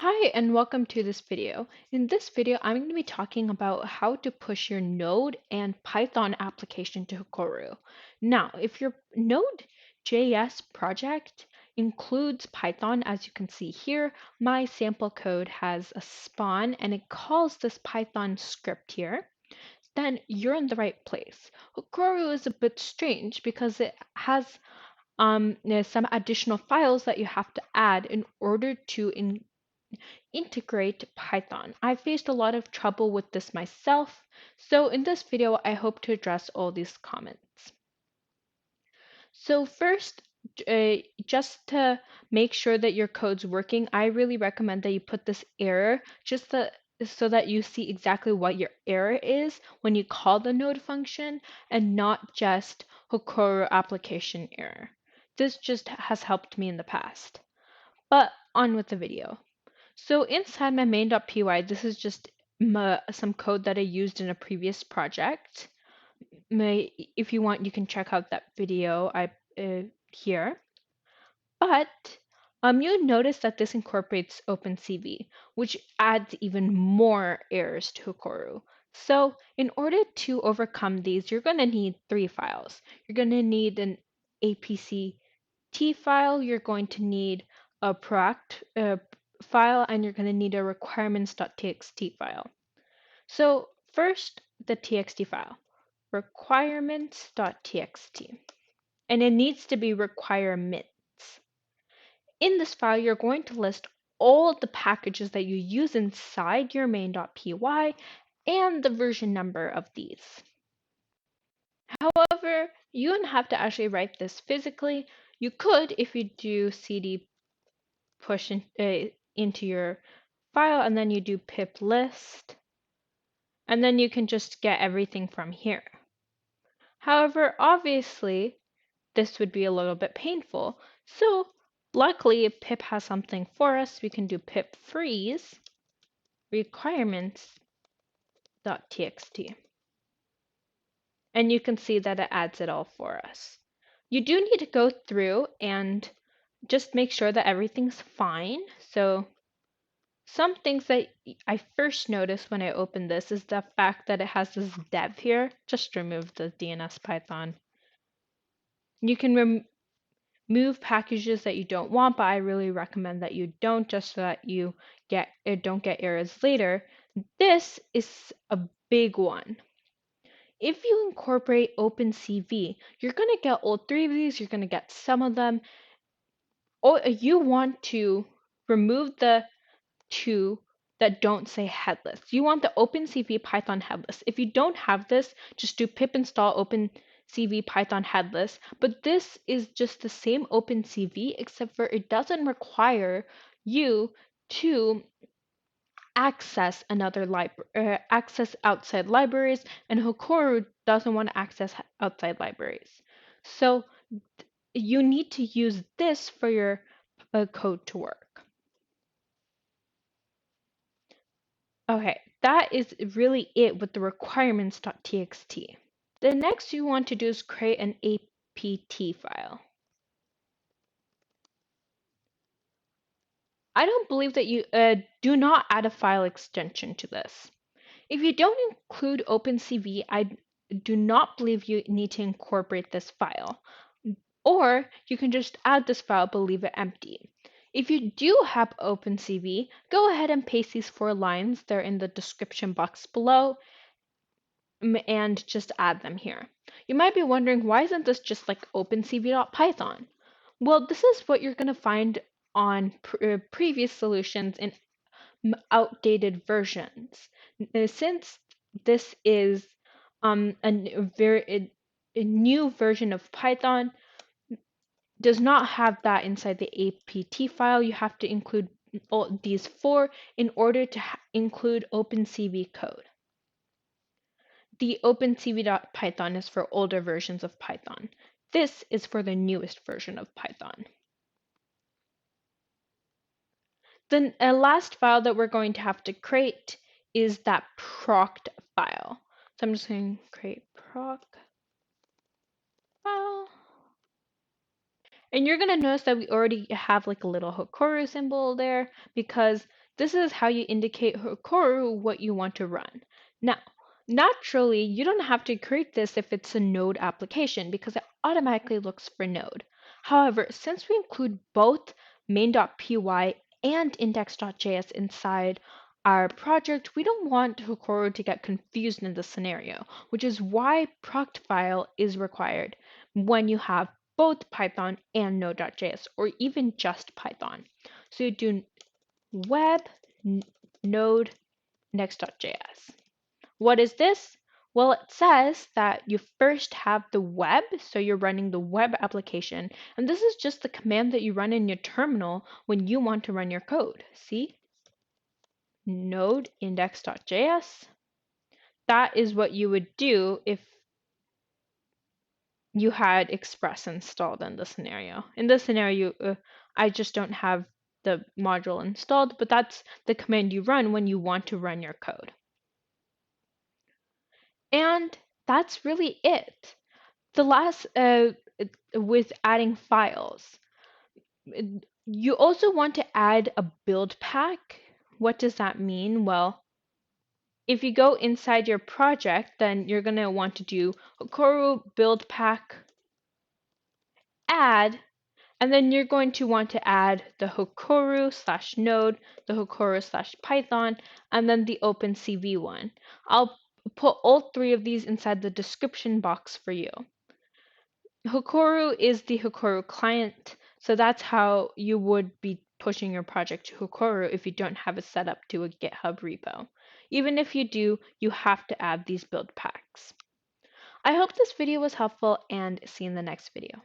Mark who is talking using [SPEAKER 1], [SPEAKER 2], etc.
[SPEAKER 1] Hi, and welcome to this video. In this video, I'm going to be talking about how to push your Node and Python application to Heroku. Now, if your Node.js project includes Python, as you can see here, my sample code has a spawn and it calls this Python script here, then you're in the right place. Heroku is a bit strange because it has there's some additional files that you have to add in order to integrate Python. I faced a lot of trouble with this myself, so in this video, I hope to address all these comments. So first, just to make sure that your code's working, I really recommend that you put this error so that you see exactly what your error is when you call the node function and not just Heroku application error. This just has helped me in the past. But on with the video. So inside my main.py, this is just some code that I used in a previous project. If you want, you can check out that video here. But you'll notice that this incorporates OpenCV, which adds even more errors to Heroku. So in order to overcome these, you're going to need three files. You're going to need an APCT file, you're going to need a file, and you're going to need a requirements.txt file. So first, the txt file, requirements.txt, and it needs to be requirements. In this file, you're going to list all the packages that you use inside your main.py and the version number of these. However, you don't have to actually write this physically. You could if you do cd push into your file and then you do pip list, and then you can just get everything from here. However, obviously, this would be a little bit painful. So luckily, pip has something for us. We can do pip freeze requirements.txt. And you can see that it adds it all for us. You do need to go through and just make sure that everything's fine. So some things that I first noticed when I opened this is the fact that it has this dev here. Just remove the DNS Python. You can remove packages that you don't want, but I really recommend that you don't, just so that you don't get errors later. This is a big one. If you incorporate OpenCV, you're going to get all three of these, you're going to get some of them. Or you want to remove the two that don't say headless. You want the OpenCV Python headless. If you don't have this, just do pip install OpenCV Python headless. But this is just the same OpenCV, except for it doesn't require you to access access outside libraries, and Heroku doesn't want to access outside libraries. So you need to use this for your code to work. Okay, that is really it with the requirements.txt. The next you want to do is create an apt file. I don't believe that you do not add a file extension to this. If you don't include OpenCV, I do not believe you need to incorporate this file. Or you can just add this file but leave it empty. If you do have OpenCV, go ahead and paste these 4 lines. They're in the description box below, and just add them here. You might be wondering, why isn't this just like opencv.python? Well, this is what you're going to find on previous solutions in outdated versions. Since this is a new version of Python, does not have that inside the apt file. You have to include all these 4 in order to include OpenCV code. The opencv.python is for older versions of Python. This is for the newest version of Python. The last file that we're going to have to create is that proct file. So I'm just going to create proc file. And you're going to notice that we already have like a little Heroku symbol there because This is how you indicate Heroku what you want to run. Now, naturally, you don't have to create this if it's a Node application because it automatically looks for Node. However, since we include both main.py and index.js inside our project, we don't want Heroku to get confused in this scenario, which is why Procfile is required when you have both Python and Node.js, or even just Python. So you do web node next.js. What is this? Well, it says that you first have the web, so you're running the web application, and this is just the command that you run in your terminal when you want to run your code. See? Node index.js. That is what you would do if you had Express installed in the scenario. In this scenario, I just don't have the module installed, but that's the command you run when you want to run your code. And that's really it. The last, with adding files, you also want to add a build pack. What does that mean? Well, if you go inside your project, then you're going to want to do Heroku build pack add, and then you're going to want to add the Heroku/node, the Heroku/Python, and then the OpenCV one. I'll put all three of these inside the description box for you. Heroku is the Heroku client, so that's how you would be pushing your project to Heroku if you don't have it set up to a GitHub repo. Even if you do, you have to add these build packs. I hope this video was helpful, and see you in the next video.